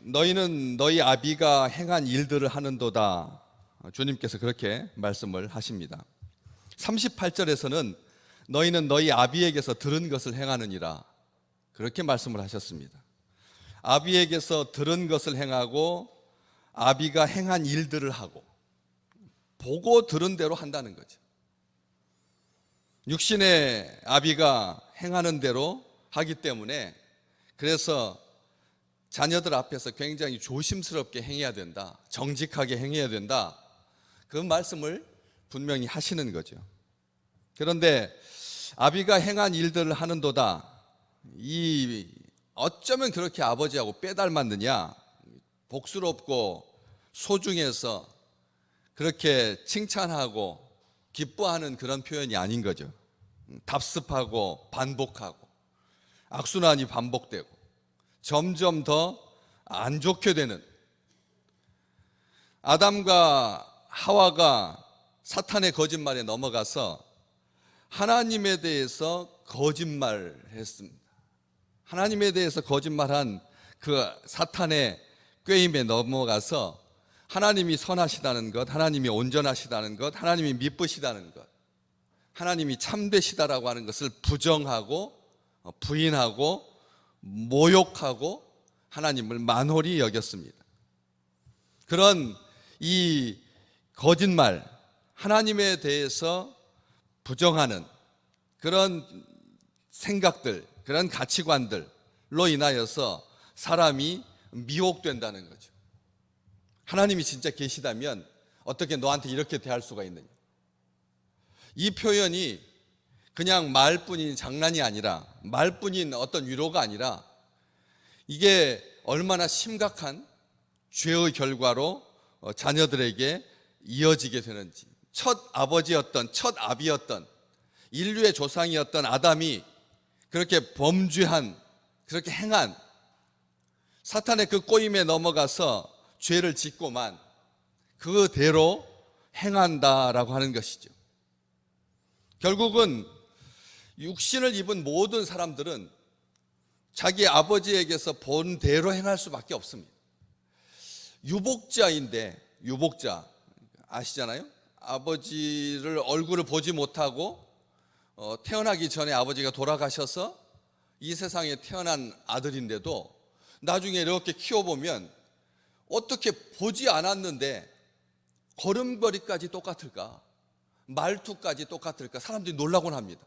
너희는 너희 아비가 행한 일들을 하는도다. 주님께서 그렇게 말씀을 하십니다. 38절에서는 너희는 너희 아비에게서 들은 것을 행하느니라, 그렇게 말씀을 하셨습니다. 아비에게서 들은 것을 행하고 아비가 행한 일들을 하고 보고 들은 대로 한다는 거죠. 육신의 아비가 행하는 대로 하기 때문에, 그래서 자녀들 앞에서 굉장히 조심스럽게 행해야 된다, 정직하게 행해야 된다, 그 말씀을 분명히 하시는 거죠. 그런데 아비가 행한 일들을 하는도다, 이 어쩌면 그렇게 아버지하고 빼닮았느냐, 복스럽고 소중해서 그렇게 칭찬하고 기뻐하는 그런 표현이 아닌 거죠. 답습하고 반복하고 악순환이 반복되고 점점 더 안 좋게 되는, 아담과 하와가 사탄의 거짓말에 넘어가서 하나님에 대해서 거짓말했습니다. 하나님에 대해서 거짓말한 그 사탄의 꾀임에 넘어가서 하나님이 선하시다는 것, 하나님이 온전하시다는 것, 하나님이 미쁘시다는 것, 하나님이 참되시다라고 하는 것을 부정하고 부인하고 모욕하고 하나님을 만홀히 여겼습니다. 그런 이 거짓말, 하나님에 대해서 부정하는 그런 생각들, 그런 가치관들로 인하여서 사람이 미혹된다는 거죠. 하나님이 진짜 계시다면 어떻게 너한테 이렇게 대할 수가 있느냐. 이 표현이 그냥 말뿐인 장난이 아니라, 말뿐인 어떤 위로가 아니라, 이게 얼마나 심각한 죄의 결과로 자녀들에게 이어지게 되는지, 첫 아버지였던, 첫 아비였던, 인류의 조상이었던 아담이 그렇게 범죄한, 그렇게 행한, 사탄의 그 꼬임에 넘어가서 죄를 짓고만 그대로 행한다라고 하는 것이죠. 결국은 육신을 입은 모든 사람들은 자기 아버지에게서 본 대로 행할 수밖에 없습니다. 유복자인데, 유복자 아시잖아요? 아버지를 얼굴을 보지 못하고 태어나기 전에 아버지가 돌아가셔서 이 세상에 태어난 아들인데도 나중에 이렇게 키워보면 어떻게 보지 않았는데 걸음걸이까지 똑같을까? 말투까지 똑같을까? 사람들이 놀라곤 합니다.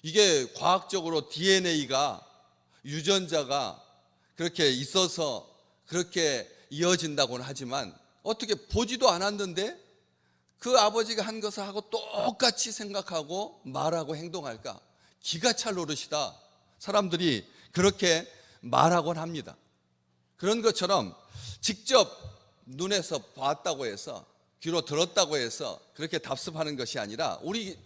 이게 과학적으로 DNA가, 유전자가 그렇게 있어서 그렇게 이어진다고는 하지만 어떻게 보지도 않았는데 그 아버지가 한 것을 하고 똑같이 생각하고 말하고 행동할까? 기가 찰 노릇이다. 사람들이 그렇게 말하곤 합니다. 그런 것처럼 직접 눈에서 봤다고 해서, 귀로 들었다고 해서 그렇게 답습하는 것이 아니라, 우리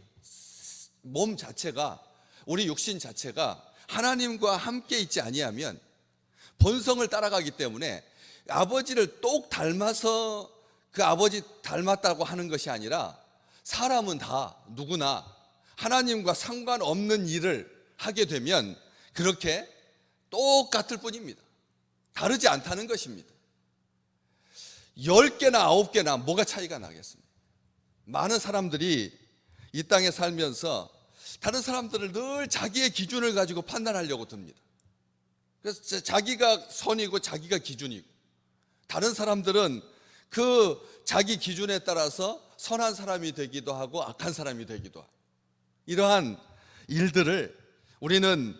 몸 자체가, 우리 육신 자체가 하나님과 함께 있지 아니하면 본성을 따라가기 때문에 아버지를 똑 닮아서 그 아버지 닮았다고 하는 것이 아니라, 사람은 다 누구나 하나님과 상관없는 일을 하게 되면 그렇게 똑같을 뿐입니다. 다르지 않다는 것입니다. 10개나 9개나 뭐가 차이가 나겠습니까? 많은 사람들이 이 땅에 살면서 다른 사람들을 늘 자기의 기준을 가지고 판단하려고 듭니다. 그래서 자기가 선이고 자기가 기준이고, 다른 사람들은 그 자기 기준에 따라서 선한 사람이 되기도 하고 악한 사람이 되기도 하고, 이러한 일들을 우리는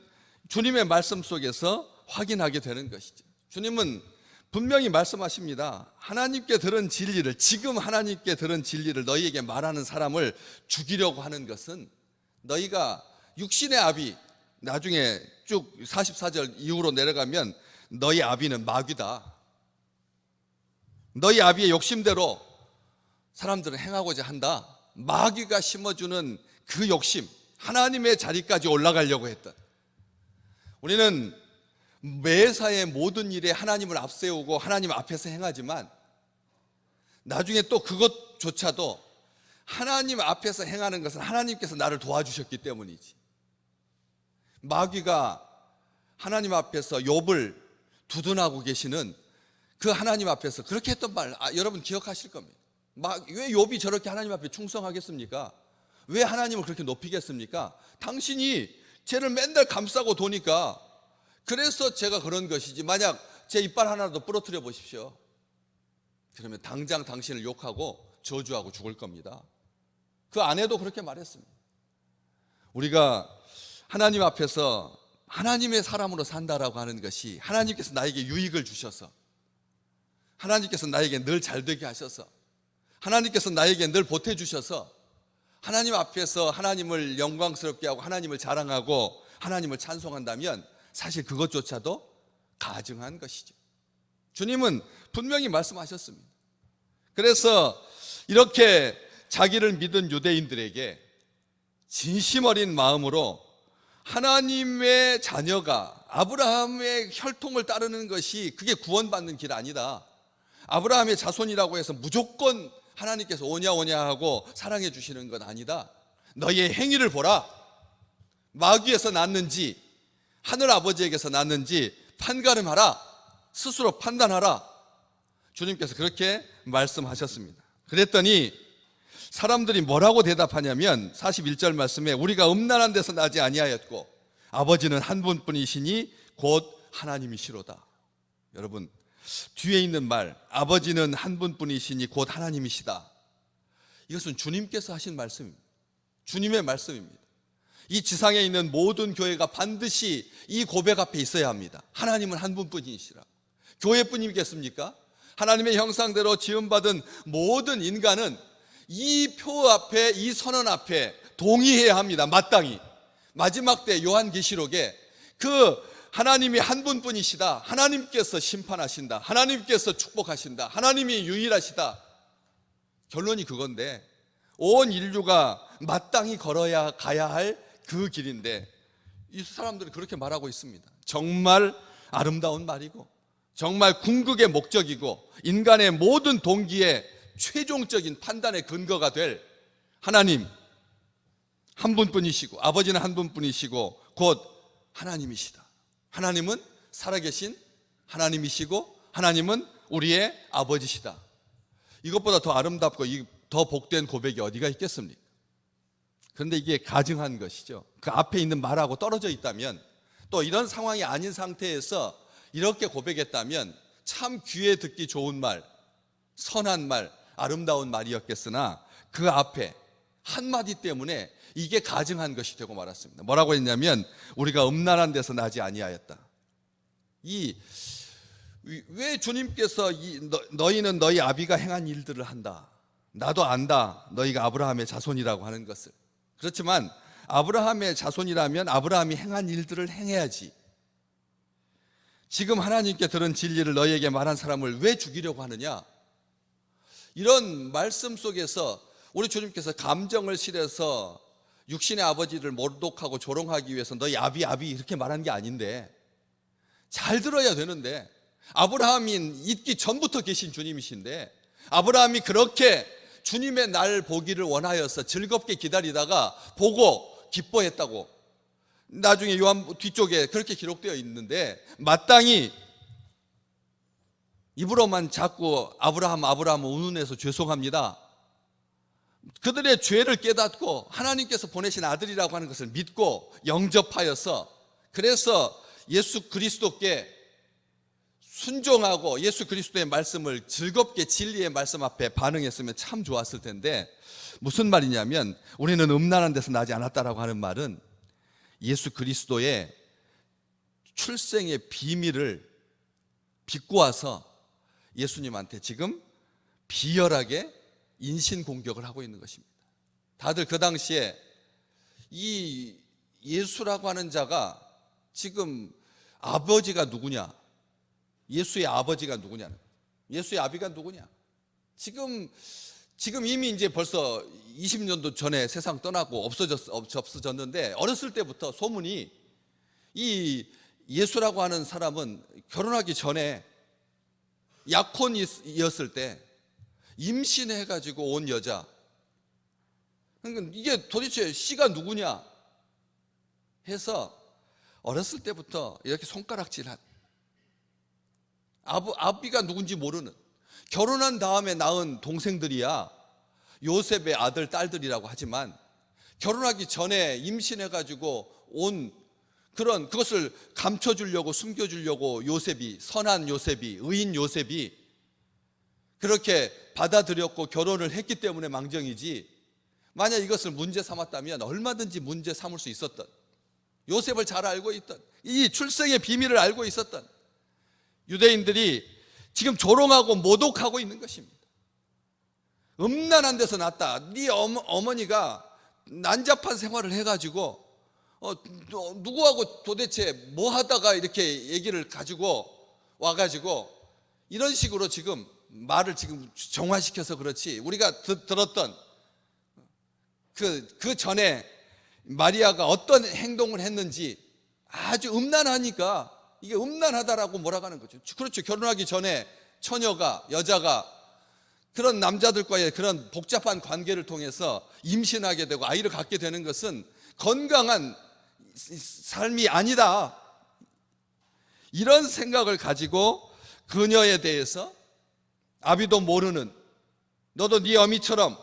주님의 말씀 속에서 확인하게 되는 것이죠. 주님은 분명히 말씀하십니다. 하나님께 들은 진리를, 지금 하나님께 들은 진리를 너희에게 말하는 사람을 죽이려고 하는 것은, 너희가 육신의 아비, 나중에 쭉 44절 이후로 내려가면 너희 아비는 마귀다. 너희 아비의 욕심대로 사람들은 행하고자 한다. 마귀가 심어주는 그 욕심, 하나님의 자리까지 올라가려고 했던, 우리는 매사의 모든 일에 하나님을 앞세우고 하나님 앞에서 행하지만 나중에 또 그것조차도 하나님 앞에서 행하는 것은 하나님께서 나를 도와주셨기 때문이지. 마귀가 하나님 앞에서 욥을 두둔하고 계시는 그 하나님 앞에서 그렇게 했던 말, 여러분 기억하실 겁니다. 왜 욥이 저렇게 하나님 앞에 충성하겠습니까? 왜 하나님을 그렇게 높이겠습니까? 당신이 쟤를 맨날 감싸고 도니까 그래서 제가 그런 것이지, 만약 제 이빨 하나라도 부러뜨려 보십시오. 그러면 당장 당신을 욕하고 저주하고 죽을 겁니다. 그 아내도 그렇게 말했습니다. 우리가 하나님 앞에서 하나님의 사람으로 산다라고 하는 것이, 하나님께서 나에게 유익을 주셔서, 하나님께서 나에게 늘 잘되게 하셔서, 하나님께서 나에게 늘 보태주셔서 하나님 앞에서 하나님을 영광스럽게 하고 하나님을 자랑하고 하나님을 찬송한다면 사실 그것조차도 가증한 것이죠. 주님은 분명히 말씀하셨습니다. 그래서 이렇게 자기를 믿은 유대인들에게 진심 어린 마음으로 하나님의 자녀가 아브라함의 혈통을 따르는 것이 그게 구원받는 길 아니다, 아브라함의 자손이라고 해서 무조건 하나님께서 오냐 하고 사랑해 주시는 것 아니다, 너희의 행위를 보라, 마귀에서 났는지 하늘 아버지에게서 났는지 판가름하라, 스스로 판단하라. 주님께서 그렇게 말씀하셨습니다. 그랬더니 사람들이 뭐라고 대답하냐면 41절 말씀에 우리가 음란한 데서 나지 아니하였고 아버지는 한 분뿐이시니 곧 하나님이시로다. 여러분, 뒤에 있는 말, 아버지는 한 분뿐이시니 곧 하나님이시다, 이것은 주님께서 하신 말씀입니다. 주님의 말씀입니다. 이 지상에 있는 모든 교회가 반드시 이 고백 앞에 있어야 합니다. 하나님은 한 분뿐이시라. 교회뿐이겠습니까? 하나님의 형상대로 지음받은 모든 인간은 이 표 앞에, 이 선언 앞에 동의해야 합니다. 마땅히. 마지막 때 요한계시록에 그 하나님이 한 분뿐이시다, 하나님께서 심판하신다, 하나님께서 축복하신다, 하나님이 유일하시다, 결론이 그건데 온 인류가 마땅히 걸어야 가야 할 그 길인데 이 사람들은 그렇게 말하고 있습니다. 정말 아름다운 말이고 정말 궁극의 목적이고 인간의 모든 동기의 최종적인 판단의 근거가 될 하나님 한 분뿐이시고 아버지는 한 분뿐이시고 곧 하나님이시다. 하나님은 살아계신 하나님이시고 하나님은 우리의 아버지시다. 이것보다 더 아름답고 더 복된 고백이 어디가 있겠습니까? 그런데 이게 가증한 것이죠. 그 앞에 있는 말하고 떨어져 있다면, 또 이런 상황이 아닌 상태에서 이렇게 고백했다면 참 귀에 듣기 좋은 말, 선한 말, 아름다운 말이었겠으나 그 앞에 한마디 때문에 이게 가증한 것이 되고 말았습니다. 뭐라고 했냐면 우리가 음란한 데서 나지 아니하였다. 왜 주님께서 너희는 너희 아비가 행한 일들을 한다, 나도 안다, 너희가 아브라함의 자손이라고 하는 것을. 그렇지만 아브라함의 자손이라면 아브라함이 행한 일들을 행해야지. 지금 하나님께 들은 진리를 너희에게 말한 사람을 왜 죽이려고 하느냐, 이런 말씀 속에서 우리 주님께서 감정을 실어서 육신의 아버지를 모독하고 조롱하기 위해서 너희 아비 이렇게 말한 게 아닌데, 잘 들어야 되는데, 아브라함이 있기 전부터 계신 주님이신데 아브라함이 그렇게 주님의 날 보기를 원하여서 즐겁게 기다리다가 보고 기뻐했다고 나중에 요한 뒤쪽에 그렇게 기록되어 있는데, 마땅히 입으로만 자꾸 아브라함 운운해서 죄송합니다, 그들의 죄를 깨닫고 하나님께서 보내신 아들이라고 하는 것을 믿고 영접하여서, 그래서 예수 그리스도께 순종하고 예수 그리스도의 말씀을 즐겁게 진리의 말씀 앞에 반응했으면 참 좋았을 텐데, 무슨 말이냐면 우리는 음란한 데서 나지 않았다라고 하는 말은 예수 그리스도의 출생의 비밀을 비꼬아서 예수님한테 지금 비열하게 인신 공격을 하고 있는 것입니다. 다들 그 당시에 이 예수라고 하는 자가 지금 아버지가 누구냐, 예수의 아버지가 누구냐, 예수의 아비가 누구냐, 지금 이미 이제 벌써 20년도 전에 세상 떠나고 없어졌는데, 어렸을 때부터 소문이 이 예수라고 하는 사람은 결혼하기 전에 약혼이었을 때 임신해가지고 온 여자, 그러니까 이게 도대체 씨가 누구냐 해서 어렸을 때부터 이렇게 손가락질한, 아비가 누군지 모르는, 결혼한 다음에 낳은 동생들이야 요셉의 아들, 딸들이라고 하지만 결혼하기 전에 임신해가지고 온 그것을 감춰주려고, 숨겨주려고 요셉이, 선한 요셉이, 의인 요셉이 그렇게 받아들였고 결혼을 했기 때문에 망정이지, 만약 이것을 문제 삼았다면 얼마든지 문제 삼을 수 있었던, 요셉을 잘 알고 있던, 이 출생의 비밀을 알고 있었던 유대인들이 지금 조롱하고 모독하고 있는 것입니다. 음란한 데서 났다. 네 어머니가 난잡한 생활을 해가지고 누구하고 도대체 뭐 하다가 이렇게 얘기를 가지고 와가지고 이런 식으로 지금 말을 지금 정화시켜서 그렇지, 우리가 들었던 그 전에 마리아가 어떤 행동을 했는지 아주 음란하니까 이게 음란하다라고 몰아가는 거죠. 그렇죠. 결혼하기 전에 처녀가, 여자가 그런 남자들과의 그런 복잡한 관계를 통해서 임신하게 되고 아이를 갖게 되는 것은 건강한 삶이 아니다, 이런 생각을 가지고 그녀에 대해서 아비도 모르는, 너도 네 어미처럼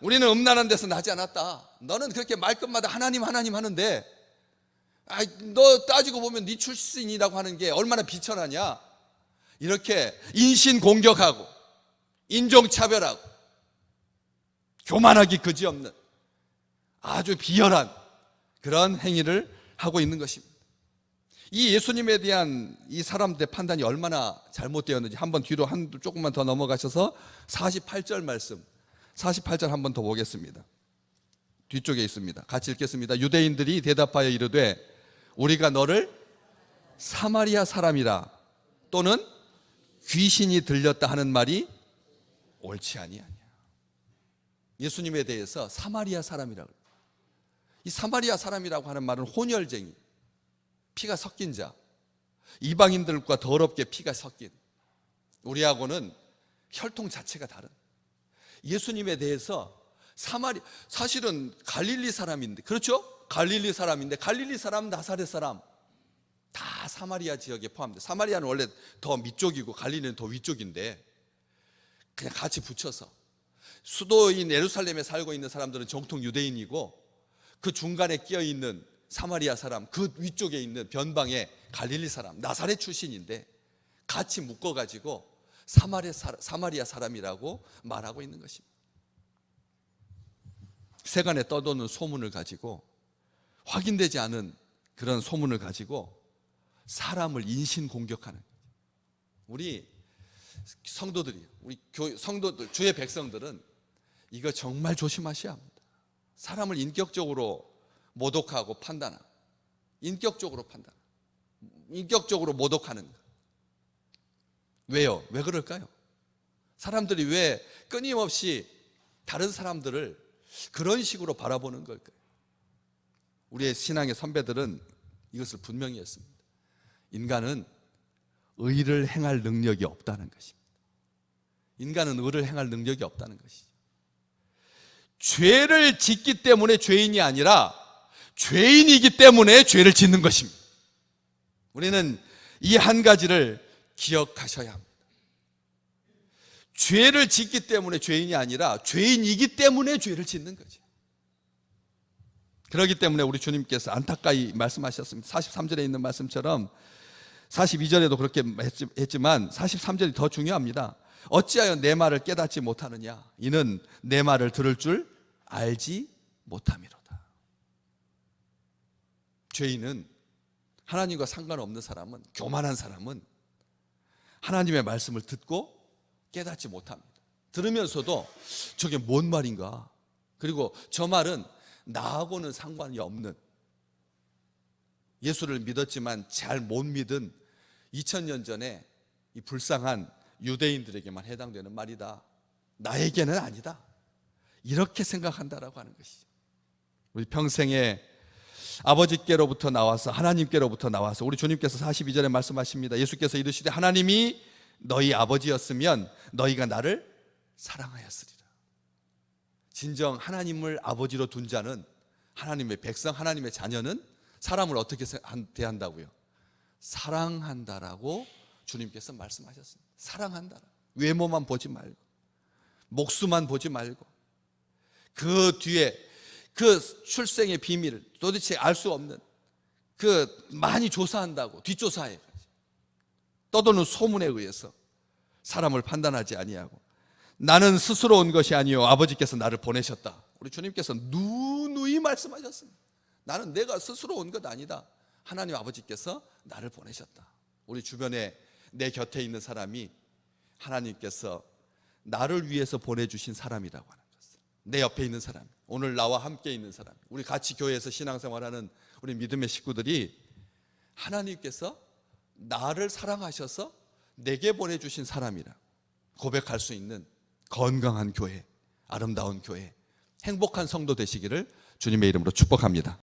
우리는 음란한 데서 나지 않았다, 너는 그렇게 말끝마다 하나님 하나님 하는데 너 따지고 보면 네 출신이라고 하는 게 얼마나 비천하냐, 이렇게 인신공격하고 인종차별하고 교만하기 그지없는 아주 비열한 그런 행위를 하고 있는 것입니다. 이 예수님에 대한 이 사람들의 판단이 얼마나 잘못되었는지 한번 뒤로 조금만 더 넘어가셔서 48절 말씀, 48절 한번 더 보겠습니다. 뒤쪽에 있습니다. 같이 읽겠습니다. 유대인들이 대답하여 이르되 우리가 너를 사마리아 사람이라 또는 귀신이 들렸다 하는 말이 옳지 아니하냐. 예수님에 대해서 사마리아 사람이라고, 이 사마리아 사람이라고 하는 말은 혼혈쟁이, 피가 섞인 자, 이방인들과 더럽게 피가 섞인, 우리하고는 혈통 자체가 다른 예수님에 대해서 사실은 갈릴리 사람인데, 그렇죠? 갈릴리 사람인데, 갈릴리 사람, 나사렛 사람 다 사마리아 지역에 포함돼. 사마리아는 원래 더 밑쪽이고 갈릴리는 더 위쪽인데 그냥 같이 붙여서 수도인 예루살렘에 살고 있는 사람들은 정통 유대인이고 그 중간에 끼어 있는 사마리아 사람, 그 위쪽에 있는 변방의 갈릴리 사람, 나사렛 출신인데 같이 묶어가지고 사마리아 사람이라고 말하고 있는 것입니다. 세간에 떠도는 소문을 가지고, 확인되지 않은 그런 소문을 가지고 사람을 인신공격하는, 우리 성도들이, 우리 성도들, 주의 백성들은 이거 정말 조심하셔야 합니다. 사람을 인격적으로 모독하고 판단하고, 인격적으로 모독하는 것. 왜요? 왜 그럴까요? 사람들이 왜 끊임없이 다른 사람들을 그런 식으로 바라보는 걸까요? 우리의 신앙의 선배들은 이것을 분명히 했습니다. 인간은 의를 행할 능력이 없다는 것입니다. 인간은 의를 행할 능력이 없다는 것이죠. 죄를 짓기 때문에 죄인이 아니라 죄인이기 때문에 죄를 짓는 것입니다. 우리는 이 한 가지를 기억하셔야 합니다. 죄를 짓기 때문에 죄인이 아니라 죄인이기 때문에 죄를 짓는 거죠. 그렇기 때문에 우리 주님께서 안타까이 말씀하셨습니다. 43절에 있는 말씀처럼 42절에도 그렇게 했지만 43절이 더 중요합니다. 어찌하여 내 말을 깨닫지 못하느냐, 이는 내 말을 들을 줄 알지 못함이로다. 죄인은, 하나님과 상관없는 사람은, 교만한 사람은 하나님의 말씀을 듣고 깨닫지 못합니다. 들으면서도 저게 뭔 말인가, 그리고 저 말은 나하고는 상관이 없는, 예수를 믿었지만 잘 못 믿은 2000년 전에 이 불쌍한 유대인들에게만 해당되는 말이다, 나에게는 아니다, 이렇게 생각한다라고 하는 것이죠. 우리 평생에 아버지께로부터 나와서, 하나님께로부터 나와서, 우리 주님께서 42절에 말씀하십니다. 예수께서 이르시되 하나님이 너희 아버지였으면 너희가 나를 사랑하였으리라. 진정 하나님을 아버지로 둔 자는, 하나님의 백성, 하나님의 자녀는 사람을 어떻게 대한다고요? 사랑한다라고 주님께서 말씀하셨습니다. 사랑한다. 외모만 보지 말고, 목수만 보지 말고, 그 뒤에 그 출생의 비밀을 도대체 알 수 없는 그 많이 조사한다고 뒷조사해 떠도는 소문에 의해서 사람을 판단하지 아니하고, 나는 스스로 온 것이 아니요 아버지께서 나를 보내셨다. 우리 주님께서 누누이 말씀하셨습니다. 나는 내가 스스로 온 것 아니다. 하나님 아버지께서 나를 보내셨다. 우리 주변에 내 곁에 있는 사람이 하나님께서 나를 위해서 보내주신 사람이라고 하는 것을, 내 옆에 있는 사람, 오늘 나와 함께 있는 사람, 우리 같이 교회에서 신앙생활하는 우리 믿음의 식구들이 하나님께서 나를 사랑하셔서 내게 보내주신 사람이라 고백할 수 있는 건강한 교회, 아름다운 교회, 행복한 성도 되시기를 주님의 이름으로 축복합니다.